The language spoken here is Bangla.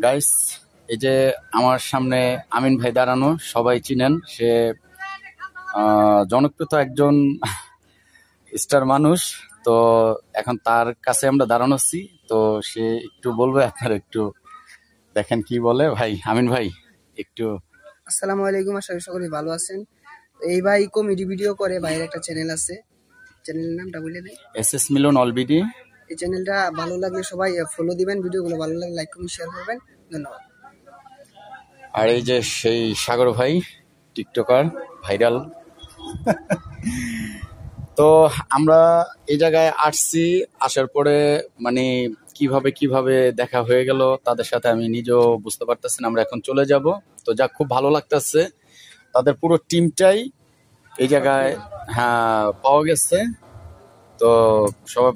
গাইস, এই যে আমার সামনে আমিন ভাই দাঁড়ানো, সবাই চিনেন। সে জনপ্রিয় একজন স্টার মানুষ। তো এখন তার কাছে আমরা দাঁড়ানোছি, তো সে একটু বলবে, আপনারা একটু দেখেন কি বলে। ভাই আমিন ভাই একটু। আসসালামু আলাইকুম, আশা করি সকলে ভালো আছেন। এই ভাই কমেডি ভিডিও করে, ভাইয়ের একটা চ্যানেল আছে, চ্যানেলের নামটা বলে দেন। এসএস মিলন অলবিডি। এই চ্যানেলটা ভালো লাগলে সবাই ফলো দিবেন, ভিডিওগুলো ভালো লাগলে লাইক কমেন্ট শেয়ার করবেন। ধন্যবাদ। আর এই যে সেই সাগর ভাই, টিকটকার, ভাইরাল। তো আমরা এই জায়গায় আসছি, আসার পরে মানে কিভাবে দেখা হয়ে গেল তাদের সাথে আমি নিজেও বুঝতে পারতেছি না। আমরা এখন চলে যাব। তো যা খুব ভালো লাগতেছে, তাদের পুরো টিমটাই এই জায়গায় হ্যাঁ পাওয়া গেছে। তো সবাই